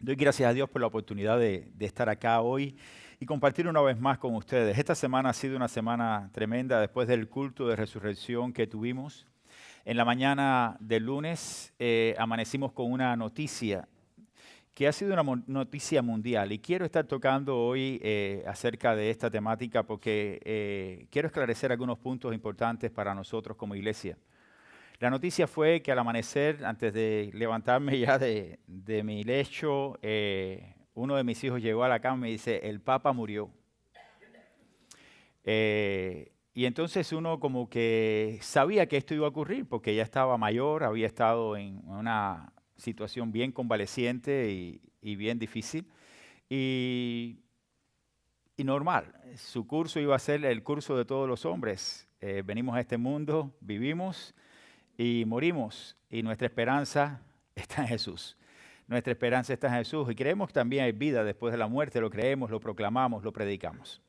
Doy gracias a Dios por la oportunidad de estar acá hoy y compartir una vez más con ustedes. Esta semana ha sido una semana tremenda después del culto de resurrección que tuvimos. En la mañana del lunes amanecimos con una noticia que ha sido una noticia mundial y quiero estar tocando hoy acerca de esta temática porque quiero esclarecer algunos puntos importantes para nosotros como iglesia. La noticia fue que al amanecer, antes de levantarme ya de mi lecho, uno de mis hijos llegó a la cama y me dice, el Papa murió. Y entonces uno como que sabía que esto iba a ocurrir porque ya estaba mayor, había estado en una situación bien convaleciente y bien difícil. Y, y normal, su curso iba a ser el curso de todos los hombres. Venimos a este mundo, vivimos y morimos y nuestra esperanza está en Jesús. Nuestra esperanza está en Jesús y creemos que también hay vida después de la muerte, lo creemos, lo proclamamos, lo predicamos.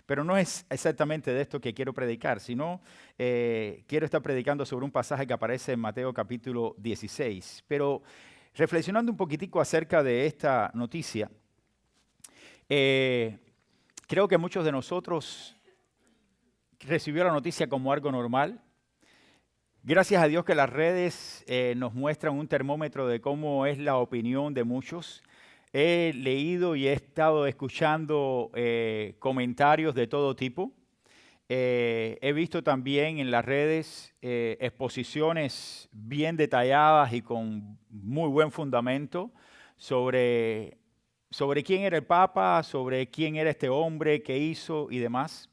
Pero no es exactamente de esto que quiero predicar, sino quiero estar predicando sobre un pasaje que aparece en Mateo capítulo 16. Pero reflexionando un poquitico acerca de esta noticia, creo que muchos de nosotros recibieron la noticia como algo normal. Gracias a Dios que las redes nos muestran un termómetro de cómo es la opinión de muchos. He leído y he estado escuchando comentarios de todo tipo. He visto también en las redes exposiciones bien detalladas y con muy buen fundamento sobre quién era el Papa, sobre quién era este hombre, qué hizo y demás.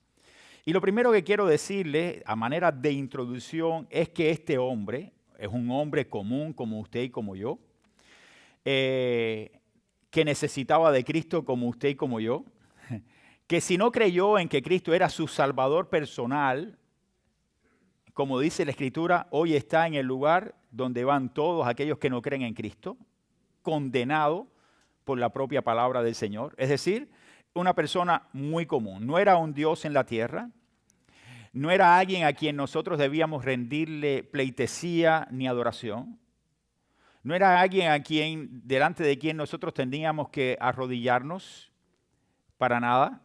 Y lo primero que quiero decirle, a manera de introducción, es que este hombre es un hombre común como usted y como yo, que necesitaba de Cristo como usted y como yo, que si no creyó en que Cristo era su Salvador personal, como dice la Escritura, hoy está en el lugar donde van todos aquellos que no creen en Cristo, condenado por la propia palabra del Señor. Es decir, una persona muy común. No era un Dios en la tierra, no era alguien a quien nosotros debíamos rendirle pleitesía ni adoración, no era alguien delante de quien nosotros tendríamos que arrodillarnos para nada.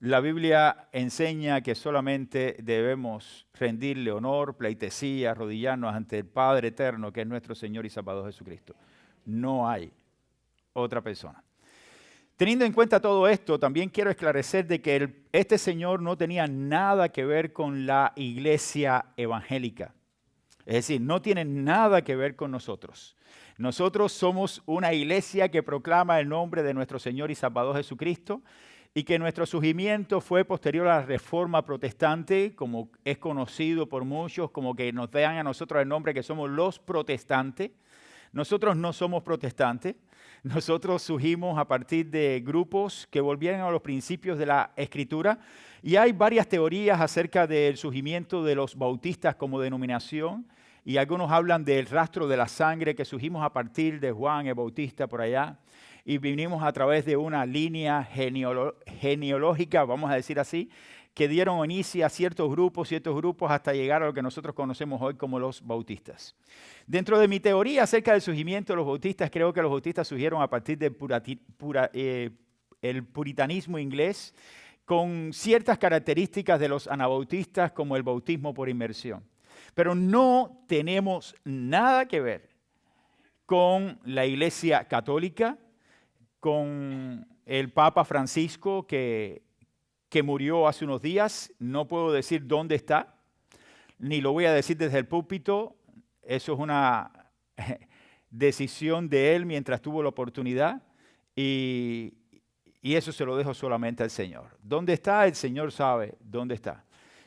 La Biblia enseña que solamente debemos rendirle honor, pleitesía, arrodillarnos ante el Padre eterno, que es nuestro Señor y Salvador Jesucristo. No hay otra persona. Teniendo en cuenta todo esto, también quiero esclarecer de que este señor no tenía nada que ver con la iglesia evangélica. Es decir, no tiene nada que ver con nosotros. Nosotros somos una iglesia que proclama el nombre de nuestro Señor y Salvador Jesucristo y que nuestro surgimiento fue posterior a la Reforma Protestante, como es conocido por muchos, como que nos dan a nosotros el nombre que somos los protestantes. Nosotros no somos protestantes. Nosotros surgimos a partir de grupos que volvían a los principios de la Escritura y hay varias teorías acerca del surgimiento de los bautistas como denominación y algunos hablan del rastro de la sangre que surgimos a partir de Juan el Bautista por allá y vinimos a través de una línea genealógica, vamos a decir así, que dieron inicio a ciertos grupos hasta llegar a lo que nosotros conocemos hoy como los bautistas. Dentro de mi teoría acerca del surgimiento de los bautistas, creo que los bautistas surgieron a partir del el puritanismo inglés, con ciertas características de los anabautistas como el bautismo por inmersión. Pero no tenemos nada que ver con la Iglesia Católica, con el Papa Francisco que murió hace unos días. No puedo decir dónde está, ni lo voy a decir desde el púlpito. Eso es una decisión de él mientras tuvo la oportunidad y eso se lo dejo solamente al Señor. ¿Dónde está? El Señor sabe dónde está.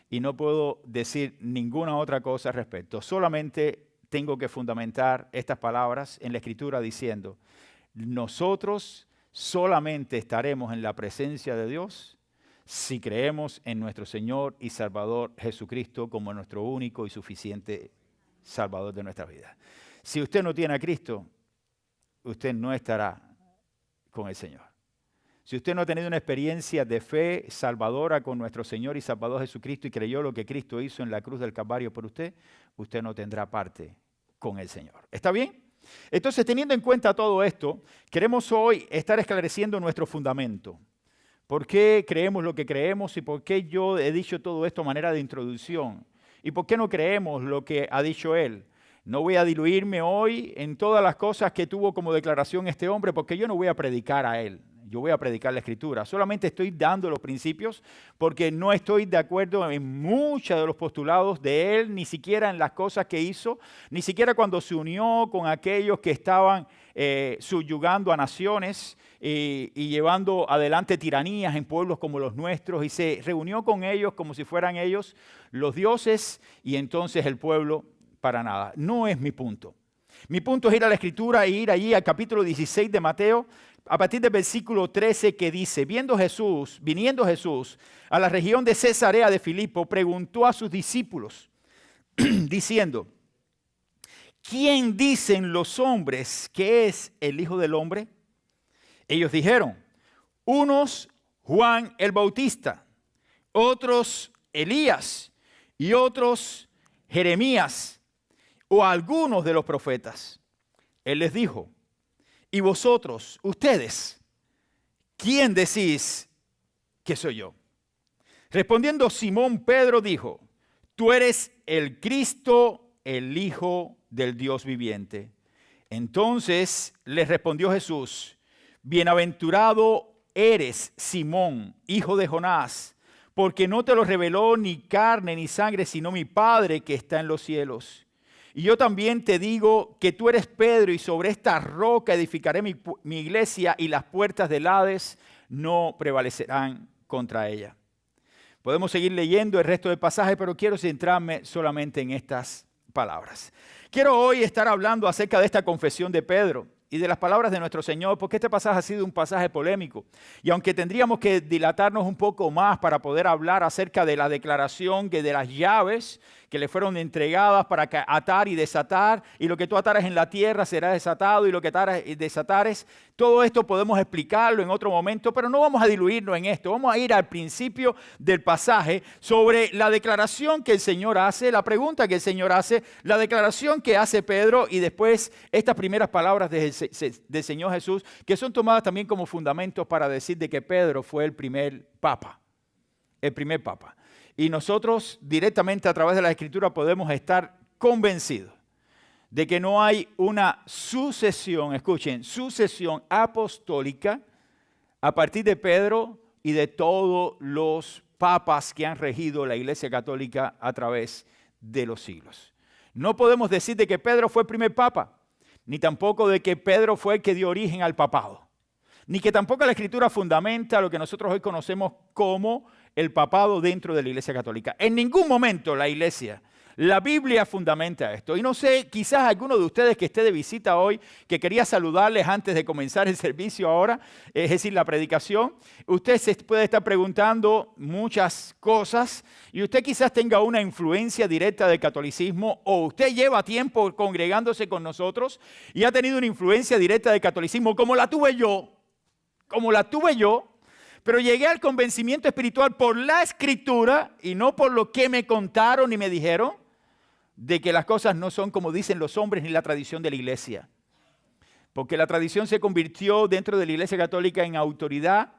Y no puedo decir ninguna otra cosa al respecto. Solamente tengo que fundamentar estas palabras en la Escritura diciendo, nosotros solamente estaremos en la presencia de Dios si creemos en nuestro Señor y Salvador Jesucristo como nuestro único y suficiente Salvador de nuestra vida. Si usted no tiene a Cristo, usted no estará con el Señor. Si usted no ha tenido una experiencia de fe salvadora con nuestro Señor y Salvador Jesucristo y creyó lo que Cristo hizo en la cruz del Calvario por usted, usted no tendrá parte con el Señor. ¿Está bien? Entonces, teniendo en cuenta todo esto, queremos hoy estar esclareciendo nuestro fundamento. ¿Por qué creemos lo que creemos y por qué yo he dicho todo esto a manera de introducción? ¿Y por qué no creemos lo que ha dicho él? No voy a diluirme hoy en todas las cosas que tuvo como declaración este hombre, porque yo no voy a predicar a él. Yo voy a predicar la Escritura. Solamente estoy dando los principios porque no estoy de acuerdo en muchos de los postulados de él, ni siquiera en las cosas que hizo, ni siquiera cuando se unió con aquellos que estaban subyugando a naciones y llevando adelante tiranías en pueblos como los nuestros, y se reunió con ellos como si fueran ellos los dioses y entonces el pueblo para nada. No es mi punto. Mi punto es ir a la Escritura e ir allí al capítulo 16 de Mateo, a partir del versículo 13, que dice: viniendo Jesús a la región de Cesarea de Filipo, preguntó a sus discípulos, diciendo: ¿quién dicen los hombres que es el Hijo del Hombre? Ellos dijeron: unos Juan el Bautista, otros Elías y otros Jeremías o algunos de los profetas. Él les dijo: ¿y vosotros, ustedes, quién decís que soy yo? Respondiendo Simón Pedro dijo: tú eres el Cristo, el Hijo del Dios viviente. Entonces les respondió Jesús: bienaventurado eres, Simón, hijo de Jonás, porque no te lo reveló ni carne ni sangre, sino mi Padre que está en los cielos. Y yo también te digo que tú eres Pedro, y sobre esta roca edificaré mi iglesia, y las puertas del Hades no prevalecerán contra ella. Podemos seguir leyendo el resto del pasaje, pero quiero centrarme solamente en estas palabras. Quiero hoy estar hablando acerca de esta confesión de Pedro y de las palabras de nuestro Señor, porque este pasaje ha sido un pasaje polémico. Y aunque tendríamos que dilatarnos un poco más para poder hablar acerca de la declaración de las llaves que le fueron entregadas para atar y desatar, y lo que tú atares en la tierra será desatado, y lo que atares y desatares, todo esto podemos explicarlo en otro momento, pero no vamos a diluirnos en esto. Vamos a ir al principio del pasaje sobre la declaración que el Señor hace, la pregunta que el Señor hace, la declaración que hace Pedro, y después estas primeras palabras del Señor Jesús, que son tomadas también como fundamentos para decir de que Pedro fue el primer papa. El primer papa. Y nosotros directamente a través de la Escritura podemos estar convencidos de que no hay una sucesión, escuchen, sucesión apostólica a partir de Pedro y de todos los papas que han regido la Iglesia Católica a través de los siglos. No podemos decir de que Pedro fue el primer papa, ni tampoco de que Pedro fue el que dio origen al papado, ni que tampoco la Escritura fundamenta lo que nosotros hoy conocemos como el papado dentro de la Iglesia Católica. En ningún momento la Iglesia, la Biblia fundamenta esto. Y no sé, quizás alguno de ustedes que esté de visita hoy, que quería saludarles antes de comenzar el servicio ahora, es decir, la predicación, usted se puede estar preguntando muchas cosas y usted quizás tenga una influencia directa del catolicismo, o usted lleva tiempo congregándose con nosotros y ha tenido una influencia directa del catolicismo como la tuve yo, pero llegué al convencimiento espiritual por la Escritura y no por lo que me contaron y me dijeron, de que las cosas no son como dicen los hombres ni la tradición de la Iglesia. Porque la tradición se convirtió dentro de la Iglesia Católica en autoridad,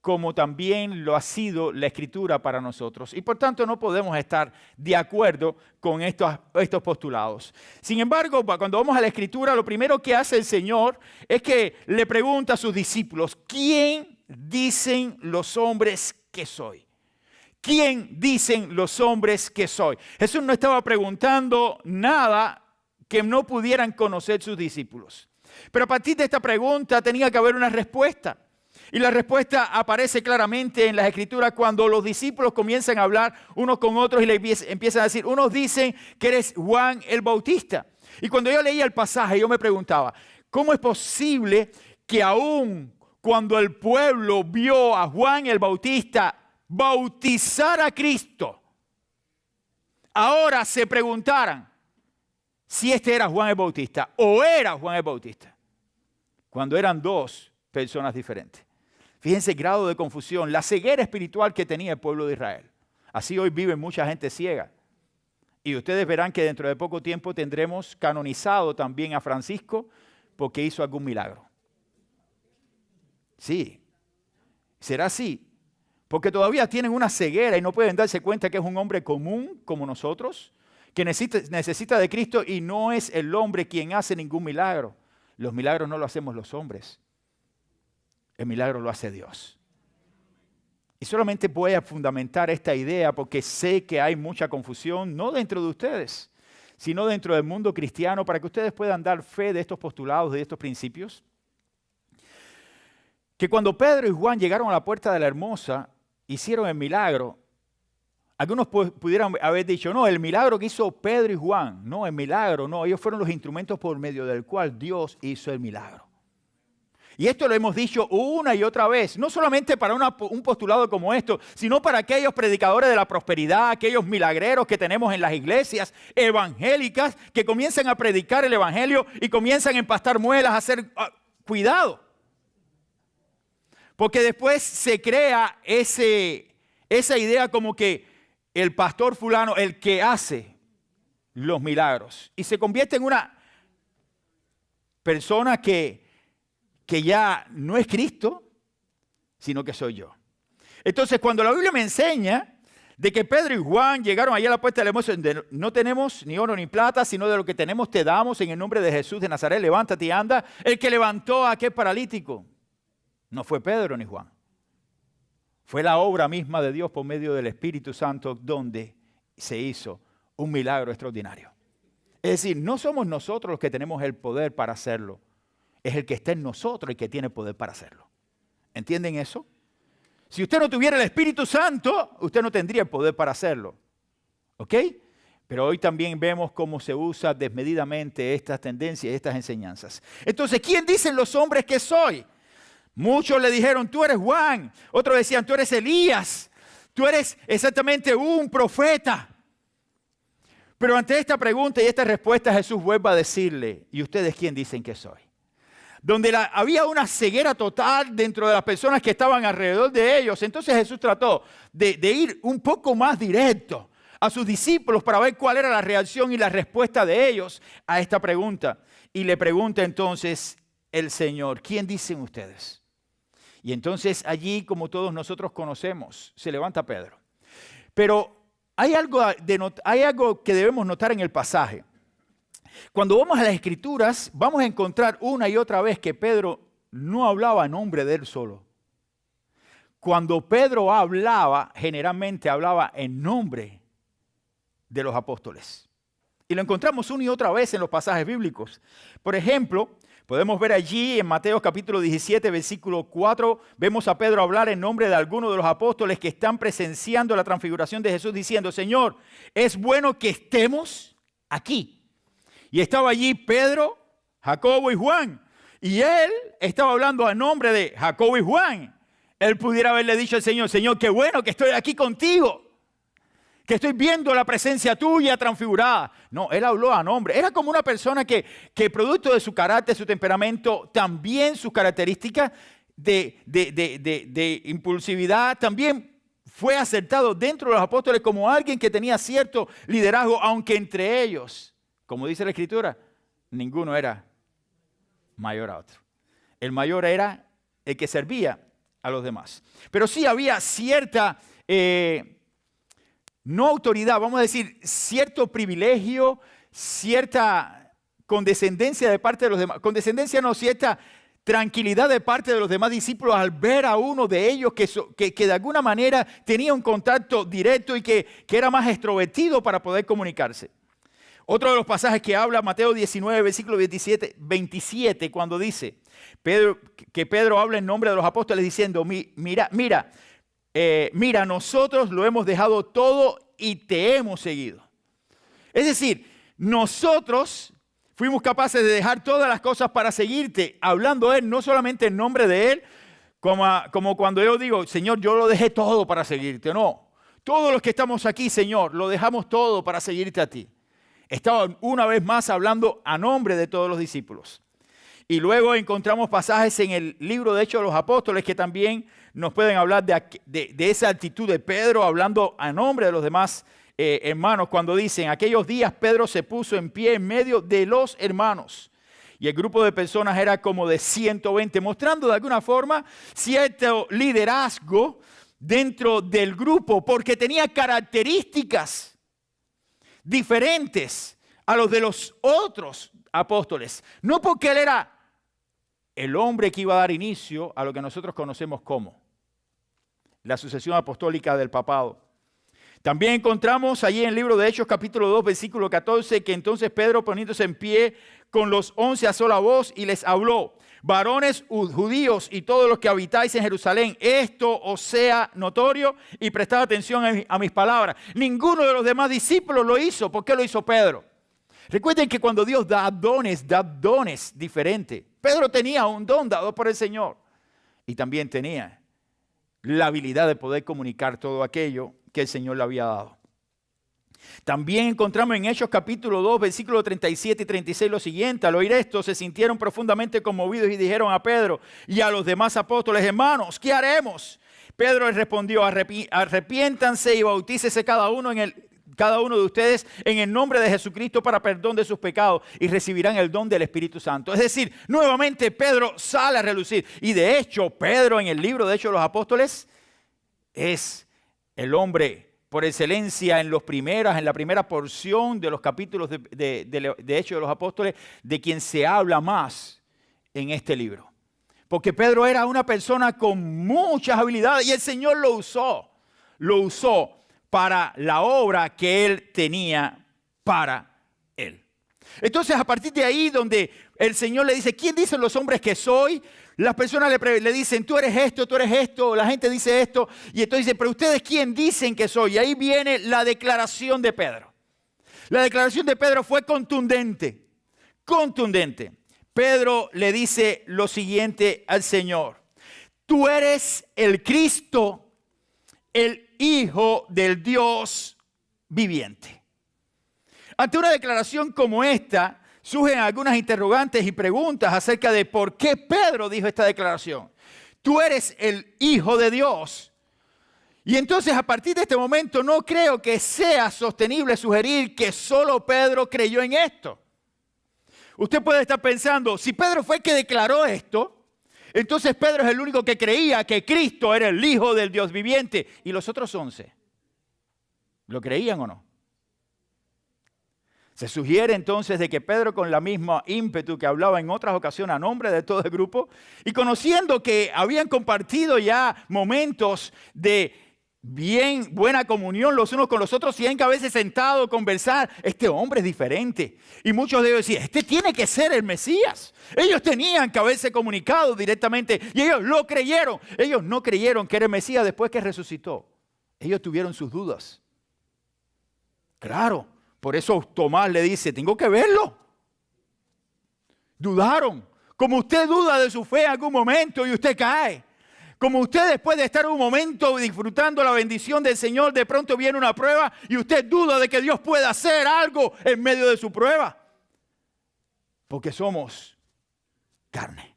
como también lo ha sido la Escritura para nosotros. Y por tanto no podemos estar de acuerdo con estos postulados. Sin embargo, cuando vamos a la Escritura, lo primero que hace el Señor es que le pregunta a sus discípulos: ¿quién dicen los hombres que soy? ¿Quién dicen los hombres que soy? Jesús no estaba preguntando nada que no pudieran conocer sus discípulos. Pero a partir de esta pregunta tenía que haber una respuesta. Y la respuesta aparece claramente en las Escrituras cuando los discípulos comienzan a hablar unos con otros y le empiezan a decir: unos dicen que eres Juan el Bautista. Y cuando yo leía el pasaje, yo me preguntaba: ¿cómo es posible que aún cuando el pueblo vio a Juan el Bautista bautizar a Cristo, ahora se preguntaran si este era Juan el Bautista o era Juan el Bautista, cuando eran dos personas diferentes? Fíjense el grado de confusión, la ceguera espiritual que tenía el pueblo de Israel. Así hoy vive mucha gente ciega Y ustedes verán que dentro de poco tiempo tendremos canonizado también a Francisco porque hizo algún milagro. Sí, será así. Porque todavía tienen una ceguera y no pueden darse cuenta que es un hombre común como nosotros, que necesita de Cristo y no es el hombre quien hace ningún milagro. Los milagros no lo hacemos los hombres. El milagro lo hace Dios. Y solamente voy a fundamentar esta idea porque sé que hay mucha confusión, no dentro de ustedes, sino dentro del mundo cristiano, para que ustedes puedan dar fe de estos postulados, de estos principios. Que cuando Pedro y Juan llegaron a la puerta de la Hermosa, hicieron el milagro. Algunos pudieran haber dicho, no, el milagro que hizo Pedro y Juan. No, el milagro, no, ellos fueron los instrumentos por medio del cual Dios hizo el milagro. Y esto lo hemos dicho una y otra vez, no solamente para un postulado como esto, sino para aquellos predicadores de la prosperidad, aquellos milagreros que tenemos en las iglesias evangélicas que comienzan a predicar el evangelio y comienzan a empastar muelas, a hacer cuidado. Porque después se crea esa idea como que el pastor fulano, el que hace los milagros, y se convierte en una persona que ya no es Cristo, sino que soy yo. Entonces, cuando la Biblia me enseña de que Pedro y Juan llegaron allá a la puerta de la Hermosa, donde no tenemos ni oro ni plata, sino de lo que tenemos te damos en el nombre de Jesús de Nazaret, levántate y anda, el que levantó a aquel paralítico no fue Pedro ni Juan. Fue la obra misma de Dios por medio del Espíritu Santo donde se hizo un milagro extraordinario. Es decir, no somos nosotros los que tenemos el poder para hacerlo. Es el que está en nosotros el que tiene poder para hacerlo. ¿Entienden eso? Si usted no tuviera el Espíritu Santo, usted no tendría el poder para hacerlo. ¿Ok? Pero hoy también vemos cómo se usa desmedidamente estas tendencias y estas enseñanzas. Entonces, ¿quién dicen los hombres que soy? Muchos le dijeron, tú eres Juan. Otros decían, tú eres Elías. Tú eres exactamente un profeta. Pero ante esta pregunta y esta respuesta, Jesús vuelve a decirle, ¿y ustedes quién dicen que soy? Donde había una ceguera total dentro de las personas que estaban alrededor de ellos. Entonces Jesús trató de ir un poco más directo a sus discípulos para ver cuál era la reacción y la respuesta de ellos a esta pregunta. Y le pregunta entonces el Señor, ¿quién dicen ustedes? Y entonces allí, como todos nosotros conocemos, se levanta Pedro. Pero hay algo que debemos notar en el pasaje. Cuando vamos a las Escrituras, vamos a encontrar una y otra vez que Pedro no hablaba en nombre de él solo. Cuando Pedro hablaba, generalmente hablaba en nombre de los apóstoles. Y lo encontramos una y otra vez en los pasajes bíblicos. Por ejemplo, podemos ver allí en Mateo capítulo 17, versículo 4, vemos a Pedro hablar en nombre de algunos de los apóstoles que están presenciando la transfiguración de Jesús diciendo, Señor, es bueno que estemos aquí. Y estaba allí Pedro, Jacobo y Juan. Y él estaba hablando a nombre de Jacobo y Juan. Él pudiera haberle dicho al Señor, Señor, qué bueno que estoy aquí contigo. Que estoy viendo la presencia tuya transfigurada. No, él habló a nombre. Era como una persona que producto de su carácter, su temperamento, también sus características de impulsividad, también fue aceptado dentro de los apóstoles como alguien que tenía cierto liderazgo, aunque entre ellos, como dice la Escritura, ninguno era mayor a otro. El mayor era el que servía a los demás. Pero sí había cierta, no autoridad, vamos a decir, cierto privilegio, cierta condescendencia de parte de los demás. Condescendencia no, cierta tranquilidad de parte de los demás discípulos al ver a uno de ellos que de alguna manera tenía un contacto directo y que era más extrovertido para poder comunicarse. Otro de los pasajes que habla Mateo 19, versículo 27, cuando dice que Pedro habla en nombre de los apóstoles diciendo, mira, nosotros lo hemos dejado todo y te hemos seguido. Es decir, nosotros fuimos capaces de dejar todas las cosas para seguirte, hablando él no solamente en nombre de él, como cuando yo digo, Señor, yo lo dejé todo para seguirte. No, todos los que estamos aquí, Señor, lo dejamos todo para seguirte a ti. Estaba una vez más hablando a nombre de todos los discípulos. Y luego encontramos pasajes en el libro de Hechos de los Apóstoles que también nos pueden hablar de esa actitud de Pedro hablando a nombre de los demás hermanos, cuando dicen, aquellos días Pedro se puso en pie en medio de los hermanos. Y el grupo de personas era como de 120, mostrando de alguna forma cierto liderazgo dentro del grupo, porque tenía características diferentes a los de los otros apóstoles. No porque él era el hombre que iba a dar inicio a lo que nosotros conocemos como la sucesión apostólica del papado. También encontramos allí en el libro de Hechos capítulo 2 versículo 14 que entonces Pedro poniéndose en pie con los 11 a sola voz y les habló: varones judíos y todos los que habitáis en Jerusalén, esto os sea notorio y prestad atención a mis palabras. Ninguno de los demás discípulos lo hizo. ¿Por qué lo hizo Pedro? Recuerden que cuando Dios da dones diferentes. Pedro tenía un don dado por el Señor y también tenía la habilidad de poder comunicar todo aquello que el Señor le había dado. También encontramos en Hechos capítulo 2, versículos 37 y 36 lo siguiente: al oír esto se sintieron profundamente conmovidos y dijeron a Pedro y a los demás apóstoles: hermanos, ¿qué haremos? Pedro les respondió: arrepiéntanse y bautícese cada uno de ustedes en el nombre de Jesucristo para perdón de sus pecados y recibirán el don del Espíritu Santo. Es decir, nuevamente Pedro sale a relucir. Y de hecho, Pedro en el libro de Hechos de los Apóstoles es el hombre por excelencia en la primera porción de los capítulos de Hechos de los Apóstoles, de quien se habla más en este libro. Porque Pedro era una persona con muchas habilidades y el Señor lo usó para la obra que Él tenía para Él. Entonces, a partir de ahí donde el Señor le dice: ¿quién dicen los hombres que soy? Las personas le dicen: tú eres esto, la gente dice esto. Y entonces dice: pero ustedes, ¿quién dicen que soy? Y ahí viene la declaración de Pedro. La declaración de Pedro fue contundente. Pedro le dice lo siguiente al Señor: tú eres el Cristo, el Hijo del Dios viviente. Ante una declaración como esta, surgen algunas interrogantes y preguntas acerca de por qué Pedro dijo esta declaración. Tú eres el Hijo de Dios. Y entonces, a partir de este momento, no creo que sea sostenible sugerir que solo Pedro creyó en esto. Usted puede estar pensando, si Pedro fue el que declaró esto, entonces Pedro es el único que creía que Cristo era el Hijo del Dios viviente. ¿Y los otros 11? ¿Lo creían o no? Se sugiere entonces de que Pedro, con la misma ímpetu que hablaba en otras ocasiones a nombre de todo el grupo, y conociendo que habían compartido ya momentos de buena comunión los unos con los otros, y en que a veces sentado conversar, este hombre es diferente. Y muchos de ellos decían: este tiene que ser el Mesías. Ellos tenían que haberse comunicado directamente y ellos lo creyeron. Ellos no creyeron que era el Mesías después que resucitó. Ellos tuvieron sus dudas. Claro, por eso Tomás le dice: tengo que verlo. Dudaron. Como usted duda de su fe en algún momento y usted cae. Como usted, después de estar un momento disfrutando la bendición del Señor, de pronto viene una prueba y usted duda de que Dios pueda hacer algo en medio de su prueba. Porque somos carne.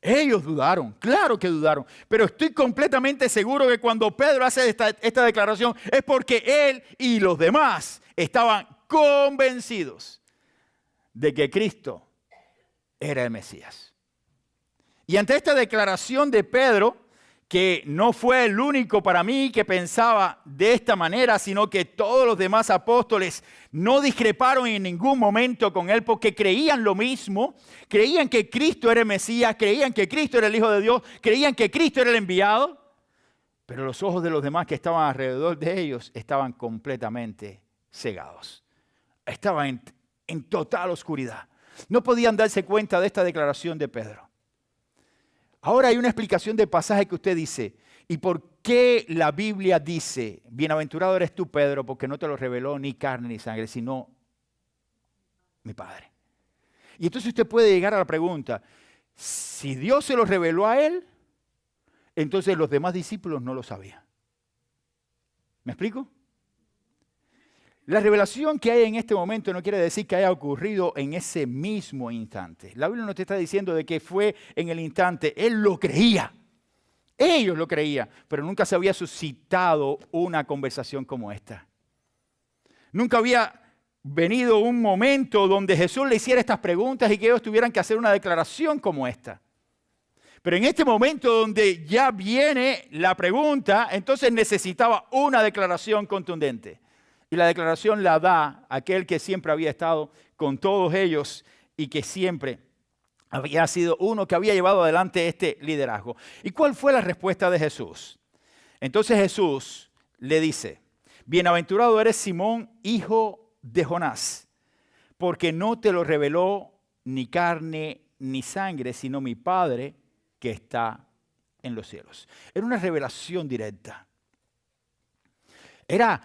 Ellos dudaron, claro que dudaron, pero estoy completamente seguro que cuando Pedro hace esta declaración es porque él y los demás estaban convencidos de que Cristo era el Mesías. Y ante esta declaración de Pedro, que no fue el único para mí que pensaba de esta manera, sino que todos los demás apóstoles no discreparon en ningún momento con él porque creían lo mismo, creían que Cristo era el Mesías, creían que Cristo era el Hijo de Dios, creían que Cristo era el enviado, pero los ojos de los demás que estaban alrededor de ellos estaban completamente cegados. Estaban en total oscuridad. No podían darse cuenta de esta declaración de Pedro. Ahora hay una explicación del pasaje que usted dice: ¿y por qué la Biblia dice: bienaventurado eres tú, Pedro, porque no te lo reveló ni carne ni sangre, sino mi Padre? Y entonces usted puede llegar a la pregunta: si Dios se lo reveló a él, entonces los demás discípulos no lo sabían. ¿Me explico? La revelación que hay en este momento no quiere decir que haya ocurrido en ese mismo instante. La Biblia no te está diciendo de que fue en el instante. Él lo creía. Ellos lo creían, pero nunca se había suscitado una conversación como esta. Nunca había venido un momento donde Jesús le hiciera estas preguntas y que ellos tuvieran que hacer una declaración como esta. Pero en este momento donde ya viene la pregunta, entonces necesitaba una declaración contundente. Y la declaración la da aquel que siempre había estado con todos ellos y que siempre había sido uno que había llevado adelante este liderazgo. ¿Y cuál fue la respuesta de Jesús? Entonces Jesús le dice, bienaventurado eres Simón, hijo de Jonás, porque no te lo reveló ni carne ni sangre, sino mi Padre que está en los cielos. Era una revelación directa. Era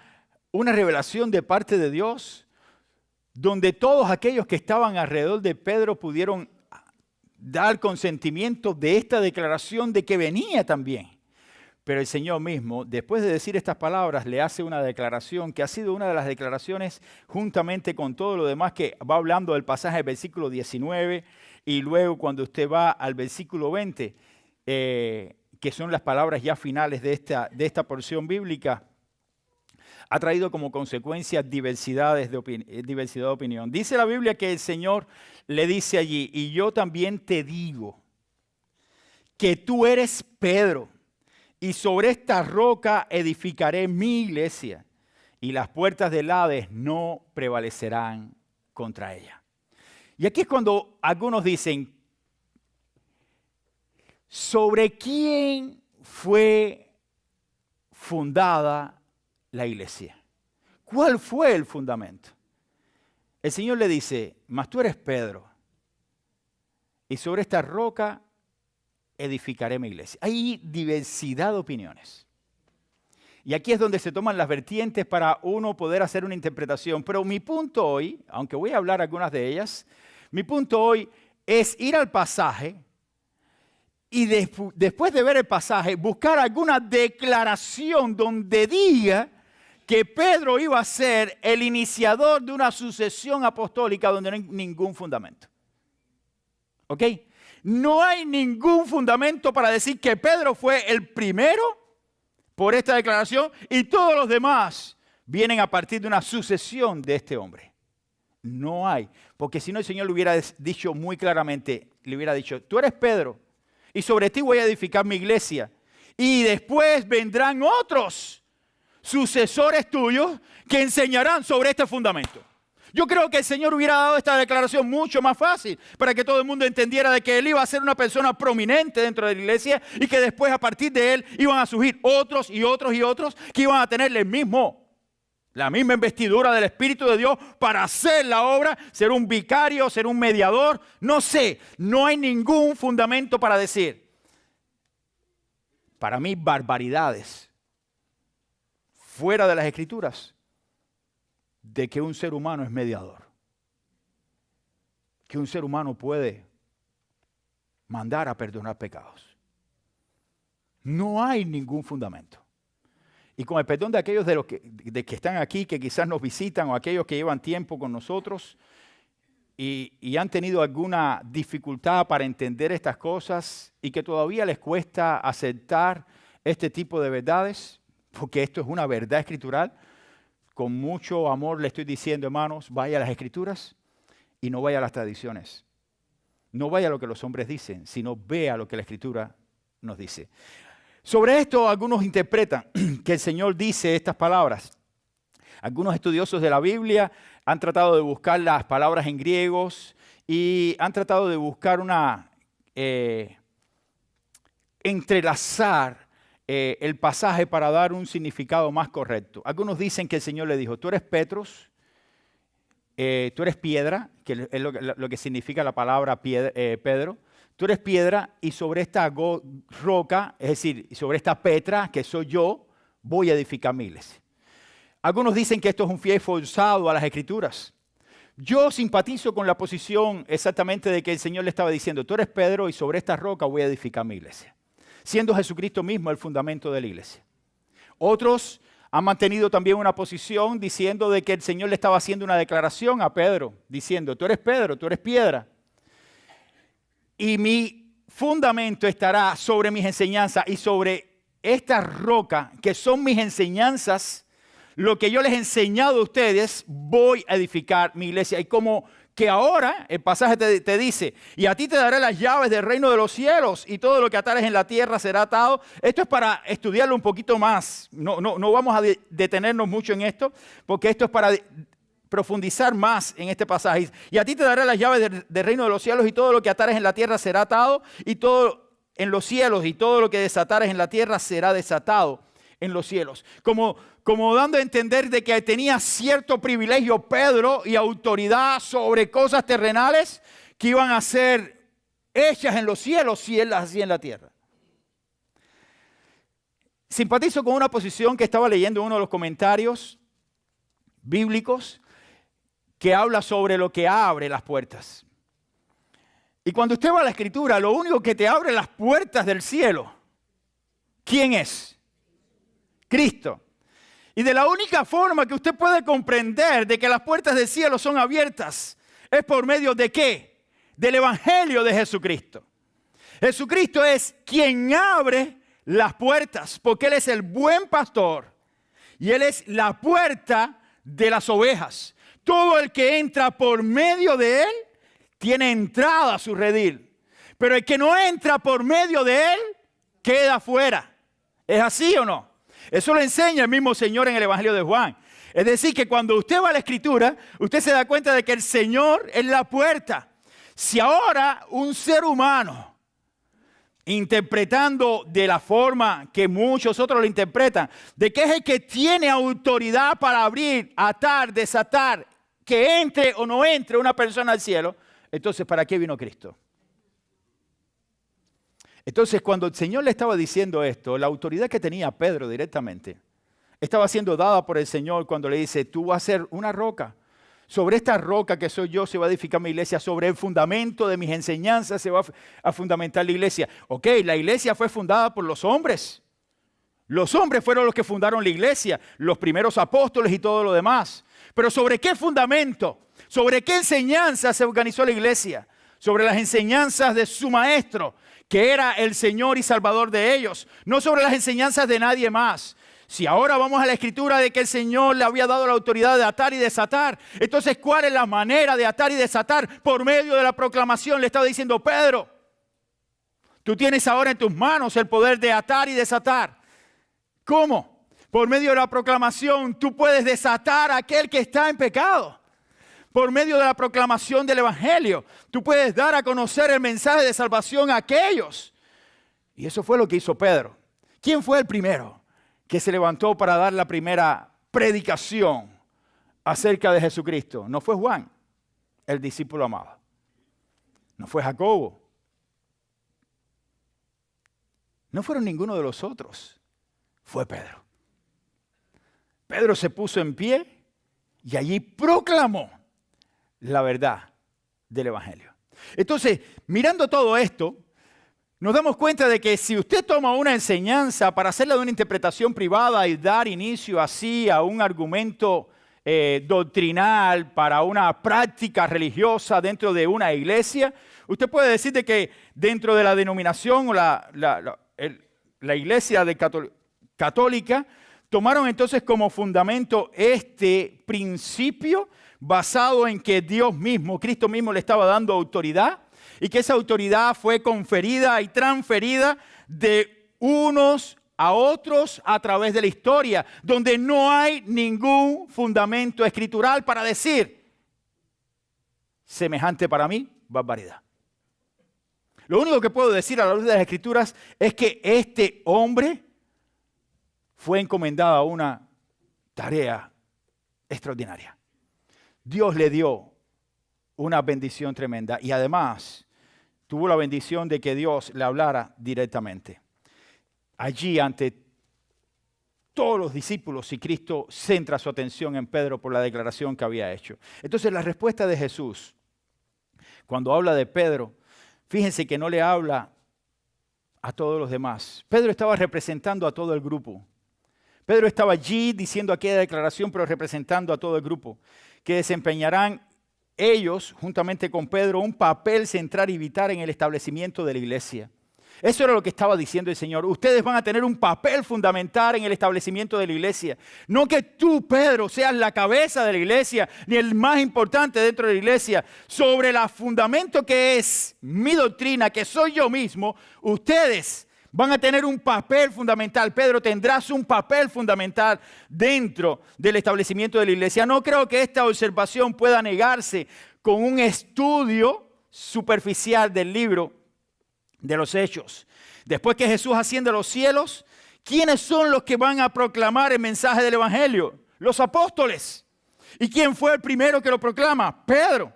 una revelación de parte de Dios, donde todos aquellos que estaban alrededor de Pedro pudieron dar consentimiento de esta declaración de que venía también. Pero el Señor mismo, después de decir estas palabras, le hace una declaración que ha sido una de las declaraciones, juntamente con todo lo demás que va hablando del pasaje del versículo 19, y luego cuando usted va al versículo 20, que son las palabras ya finales de esta porción bíblica, ha traído como consecuencia diversidad de opinión. Dice la Biblia que el Señor le dice allí, y yo también te digo que tú eres Pedro, y sobre esta roca edificaré mi iglesia, y las puertas del Hades no prevalecerán contra ella. Y aquí es cuando algunos dicen, ¿sobre quién fue fundada la iglesia? ¿Cuál fue el fundamento? El Señor le dice, mas tú eres Pedro, y sobre esta roca edificaré mi iglesia. Hay diversidad de opiniones. Y aquí es donde se toman las vertientes para uno poder hacer una interpretación. Pero mi punto hoy, aunque voy a hablar algunas de ellas, mi punto hoy es ir al pasaje y después de ver el pasaje, buscar alguna declaración donde diga que Pedro iba a ser el iniciador de una sucesión apostólica donde no hay ningún fundamento. ¿Ok? No hay ningún fundamento para decir que Pedro fue el primero por esta declaración y todos los demás vienen a partir de una sucesión de este hombre. No hay, porque si no el Señor le hubiera dicho muy claramente, le hubiera dicho, tú eres Pedro y sobre ti voy a edificar mi iglesia y después vendrán otros sucesores tuyos que enseñarán sobre este fundamento. Yo creo que el Señor hubiera dado esta declaración mucho más fácil para que todo el mundo entendiera de que Él iba a ser una persona prominente dentro de la iglesia y que después a partir de Él iban a surgir otros y otros y otros que iban a tener la misma investidura del Espíritu de Dios para hacer la obra, ser un vicario, ser un mediador. No sé, no hay ningún fundamento para decir. Para mí, barbaridades fuera de las Escrituras de que un ser humano es mediador, que un ser humano puede mandar a perdonar pecados. No hay ningún fundamento. Y con el perdón de aquellos de que están aquí, que quizás nos visitan, o aquellos que llevan tiempo con nosotros y han tenido alguna dificultad para entender estas cosas y que todavía les cuesta aceptar este tipo de verdades, porque esto es una verdad escritural. Con mucho amor le estoy diciendo, hermanos, vaya a las Escrituras y no vaya a las tradiciones. No vaya a lo que los hombres dicen, sino vea lo que la Escritura nos dice. Sobre esto algunos interpretan que el Señor dice estas palabras. Algunos estudiosos de la Biblia han tratado de buscar las palabras en griegos y han tratado de buscar entrelazar el pasaje para dar un significado más correcto. Algunos dicen que el Señor le dijo, tú eres Petros, tú eres piedra, que es lo que significa la palabra Pedro. Tú eres piedra y sobre esta roca, es decir, sobre esta Petra, que soy yo, voy a edificar mi iglesia. Algunos dicen que esto es un fiel forzado a las Escrituras. Yo simpatizo con la posición exactamente de que el Señor le estaba diciendo, tú eres Pedro y sobre esta roca voy a edificar mi iglesia, siendo Jesucristo mismo el fundamento de la iglesia. Otros han mantenido también una posición diciendo de que el Señor le estaba haciendo una declaración a Pedro, diciendo, tú eres Pedro, tú eres piedra, y mi fundamento estará sobre mis enseñanzas y sobre esta roca, que son mis enseñanzas, lo que yo les he enseñado a ustedes, voy a edificar mi iglesia. Y como que ahora el pasaje te dice, y a ti te daré las llaves del reino de los cielos, y todo lo que atares en la tierra será atado. Esto es para estudiarlo un poquito más. No vamos a detenernos mucho en esto, porque esto es para profundizar más en este pasaje. Y a ti te daré las llaves del reino de los cielos, y todo lo que atares en la tierra será atado, y todo en los cielos, y todo lo que desatares en la tierra será desatado en los cielos. Como dando a entender de que tenía cierto privilegio Pedro y autoridad sobre cosas terrenales que iban a ser hechas en los cielos si él las hacía en la tierra. Simpatizo con una posición que estaba leyendo en uno de los comentarios bíblicos que habla sobre lo que abre las puertas. Y cuando usted va a la Escritura, lo único que te abre las puertas del cielo, ¿quién es? Cristo. Y de la única forma que usted puede comprender de que las puertas del cielo son abiertas es por medio de ¿qué? Del Evangelio de Jesucristo. Jesucristo es quien abre las puertas, porque Él es el buen pastor y Él es la puerta de las ovejas. Todo el que entra por medio de Él tiene entrada a su redil, pero el que no entra por medio de Él queda fuera. ¿Es así o no? Eso lo enseña el mismo Señor en el Evangelio de Juan. Es decir, que cuando usted va a la Escritura, usted se da cuenta de que el Señor es la puerta. Si ahora un ser humano, interpretando de la forma que muchos otros lo interpretan, de que es el que tiene autoridad para abrir, atar, desatar, que entre o no entre una persona al cielo, entonces ¿para qué vino Cristo? Entonces, cuando el Señor le estaba diciendo esto, la autoridad que tenía Pedro directamente estaba siendo dada por el Señor cuando le dice, tú vas a ser una roca. Sobre esta roca que soy yo se va a edificar mi iglesia. Sobre el fundamento de mis enseñanzas se va a fundamentar la iglesia. Ok, la iglesia fue fundada por los hombres. Los hombres fueron los que fundaron la iglesia, los primeros apóstoles y todo lo demás. Pero ¿sobre qué fundamento? ¿Sobre qué enseñanzas se organizó la iglesia? Sobre las enseñanzas de su maestro, que era el Señor y Salvador de ellos, no sobre las enseñanzas de nadie más. Si ahora vamos a la Escritura de que el Señor le había dado la autoridad de atar y desatar, entonces ¿cuál es la manera de atar y desatar? Por medio de la proclamación. Le estaba diciendo, Pedro, tú tienes ahora en tus manos el poder de atar y desatar. ¿Cómo? Por medio de la proclamación tú puedes desatar a aquel que está en pecado. Por medio de la proclamación del Evangelio, tú puedes dar a conocer el mensaje de salvación a aquellos. Y eso fue lo que hizo Pedro. ¿Quién fue el primero que se levantó para dar la primera predicación acerca de Jesucristo? No fue Juan, el discípulo amado. No fue Jacobo. No fueron ninguno de los otros. Fue Pedro. Pedro se puso en pie y allí proclamó la verdad del Evangelio. Entonces, mirando todo esto, nos damos cuenta de que si usted toma una enseñanza para hacerla de una interpretación privada y dar inicio así a un argumento doctrinal para una práctica religiosa dentro de una iglesia, usted puede decir de que dentro de la denominación o la iglesia católica tomaron entonces como fundamento este principio basado en que Dios mismo, Cristo mismo le estaba dando autoridad y que esa autoridad fue conferida y transferida de unos a otros a través de la historia, donde no hay ningún fundamento escritural para decir semejante para mí, barbaridad. Lo único que puedo decir a la luz de las Escrituras es que este hombre fue encomendado a una tarea extraordinaria. Dios le dio una bendición tremenda y además tuvo la bendición de que Dios le hablara directamente. Allí ante todos los discípulos y Cristo centra su atención en Pedro por la declaración que había hecho. Entonces la respuesta de Jesús, cuando habla de Pedro, fíjense que no le habla a todos los demás. Pedro estaba representando a todo el grupo. Pedro estaba allí diciendo aquella declaración, pero representando a todo el grupo, que desempeñarán ellos, juntamente con Pedro, un papel central y vital en el establecimiento de la iglesia. Eso era lo que estaba diciendo el Señor. Ustedes van a tener un papel fundamental en el establecimiento de la iglesia. No que tú, Pedro, seas la cabeza de la iglesia, ni el más importante dentro de la iglesia. Sobre el fundamento que es mi doctrina, que soy yo mismo, ustedes van a tener un papel fundamental. Pedro, tendrás un papel fundamental dentro del establecimiento de la iglesia. No creo que esta observación pueda negarse con un estudio superficial del libro de los Hechos. Después que Jesús asciende a los cielos, ¿quiénes son los que van a proclamar el mensaje del Evangelio? Los apóstoles. ¿Y quién fue el primero que lo proclama? Pedro.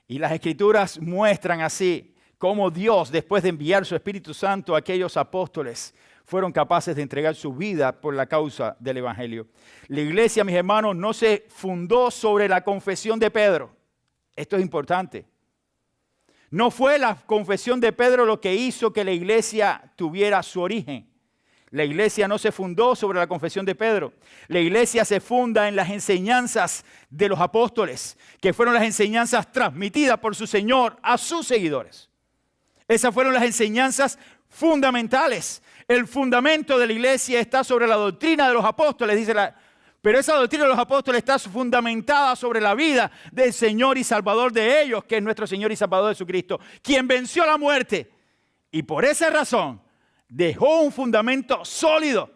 Y las Escrituras muestran así cómo Dios, después de enviar su Espíritu Santo a aquellos apóstoles, fueron capaces de entregar su vida por la causa del Evangelio. La iglesia, mis hermanos, no se fundó sobre la confesión de Pedro. Esto es importante. No fue la confesión de Pedro lo que hizo que la iglesia tuviera su origen. La iglesia no se fundó sobre la confesión de Pedro. La iglesia se funda en las enseñanzas de los apóstoles, que fueron las enseñanzas transmitidas por su Señor a sus seguidores. Esas fueron las enseñanzas fundamentales. El fundamento de la iglesia está sobre la doctrina de los apóstoles, dice pero esa doctrina de los apóstoles está fundamentada sobre la vida del Señor y Salvador de ellos, que es nuestro Señor y Salvador Jesucristo, quien venció la muerte. Y por esa razón dejó un fundamento sólido,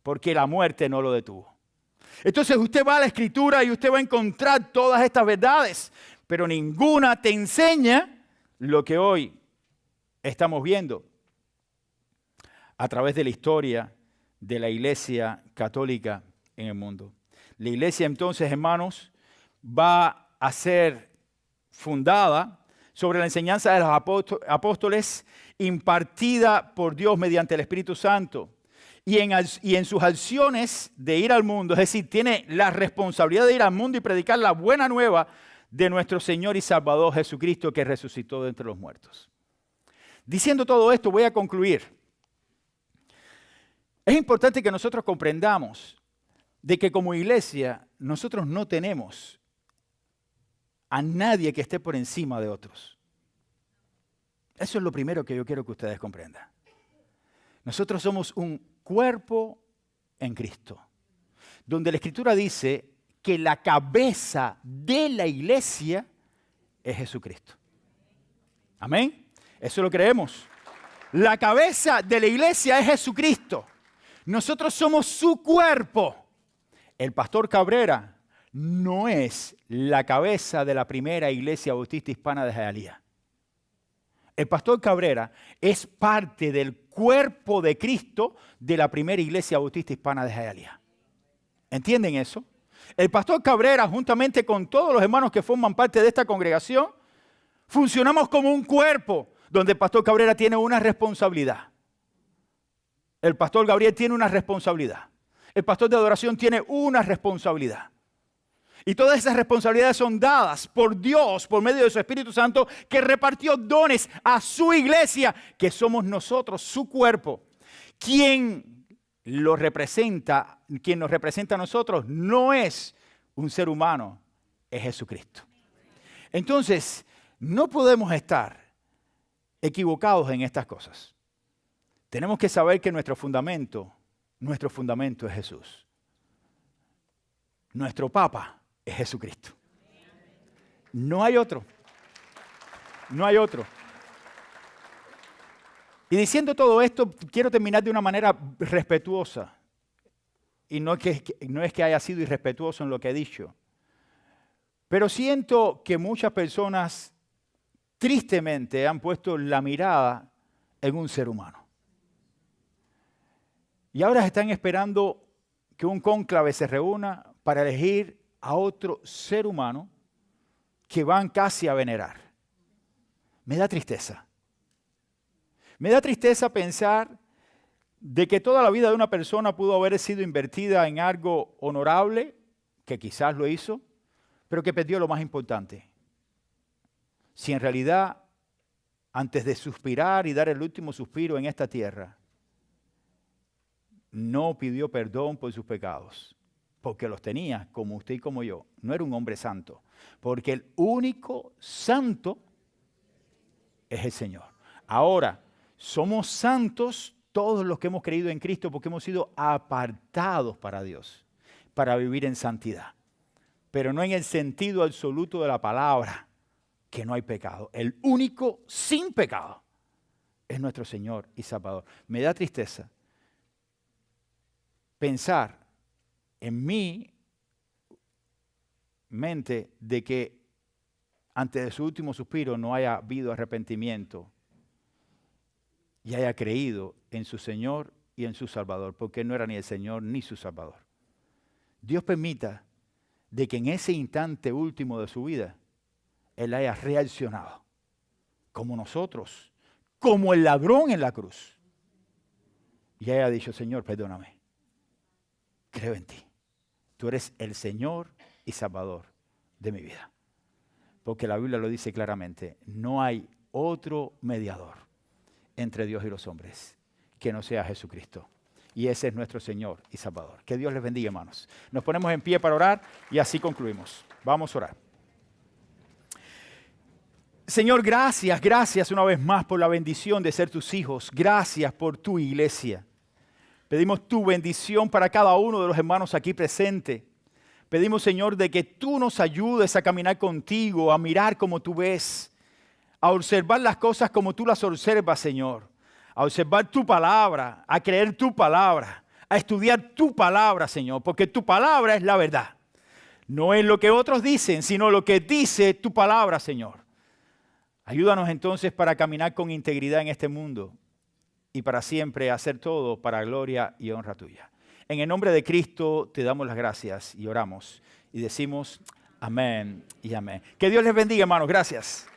porque la muerte no lo detuvo. Entonces usted va a la Escritura y usted va a encontrar todas estas verdades, pero ninguna te enseña lo que hoy estamos viendo a través de la historia de la Iglesia Católica en el mundo. La iglesia entonces, hermanos, va a ser fundada sobre la enseñanza de los apóstoles impartida por Dios mediante el Espíritu Santo. Y en sus acciones de ir al mundo, es decir, tiene la responsabilidad de ir al mundo y predicar la buena nueva de nuestro Señor y Salvador Jesucristo, que resucitó de entre los muertos. Diciendo todo esto, voy a concluir. Es importante que nosotros comprendamos de que como iglesia nosotros no tenemos a nadie que esté por encima de otros. Eso es lo primero que yo quiero que ustedes comprendan. Nosotros somos un cuerpo en Cristo, donde la Escritura dice que la cabeza de la iglesia es Jesucristo. Amén. Eso lo creemos. La cabeza de la iglesia es Jesucristo. Nosotros somos su cuerpo. El pastor Cabrera no es la cabeza de la primera iglesia bautista hispana de Hialeah. El pastor Cabrera es parte del cuerpo de Cristo de la primera iglesia bautista hispana de Hialeah. ¿Entienden eso? El pastor Cabrera, juntamente con todos los hermanos que forman parte de esta congregación, funcionamos como un cuerpo donde el pastor Cabrera tiene una responsabilidad. El pastor Gabriel tiene una responsabilidad. El pastor de adoración tiene una responsabilidad. Y todas esas responsabilidades son dadas por Dios, por medio de su Espíritu Santo, que repartió dones a su iglesia, que somos nosotros, su cuerpo. Quien nos representa a nosotros no es un ser humano, es Jesucristo. Entonces, no podemos estar equivocados en estas cosas. Tenemos que saber que nuestro fundamento es Jesús. Nuestro Papa es Jesucristo. No hay otro. No hay otro. Y diciendo todo esto, quiero terminar de una manera respetuosa. Y no es que haya sido irrespetuoso en lo que he dicho. Pero siento que muchas personas tristemente han puesto la mirada en un ser humano. Y ahora están esperando que un cónclave se reúna para elegir a otro ser humano que van casi a venerar. Me da tristeza. Me da tristeza pensar de que toda la vida de una persona pudo haber sido invertida en algo honorable, que quizás lo hizo, pero que perdió lo más importante. Si en realidad, antes de suspirar y dar el último suspiro en esta tierra, no pidió perdón por sus pecados, porque los tenía como usted y como yo. No era un hombre santo, porque el único santo es el Señor. Ahora, Somos santos todos los que hemos creído en Cristo porque hemos sido apartados para Dios, para vivir en santidad. Pero no en el sentido absoluto de la palabra, que no hay pecado. El único sin pecado es nuestro Señor y Salvador. Me da tristeza pensar en mi mente de que antes de su último suspiro no haya habido arrepentimiento y haya creído en su Señor y en su Salvador, porque Él no era ni el Señor ni su Salvador. Dios permita de que en ese instante último de su vida, Él haya reaccionado, como nosotros, como el ladrón en la cruz, y haya dicho, Señor, perdóname, creo en ti. Tú eres el Señor y Salvador de mi vida. Porque la Biblia lo dice claramente, no hay otro mediador entre Dios y los hombres que no sea Jesucristo. Y ese es nuestro Señor y Salvador. Que Dios les bendiga, hermanos. Nos ponemos en pie para orar y así concluimos. Vamos a orar. Señor, gracias una vez más por la bendición de ser tus hijos. Gracias por tu iglesia. Pedimos tu bendición para cada uno de los hermanos aquí presentes. Pedimos, Señor, de que tú nos ayudes a caminar contigo, a mirar como tú ves, a observar las cosas como tú las observas, Señor. A observar tu palabra, a creer tu palabra, a estudiar tu palabra, Señor, porque tu palabra es la verdad. No es lo que otros dicen, sino lo que dice tu palabra, Señor. Ayúdanos entonces para caminar con integridad en este mundo y para siempre hacer todo para gloria y honra tuya. En el nombre de Cristo te damos las gracias y oramos y decimos amén y amén. Que Dios les bendiga, hermanos. Gracias.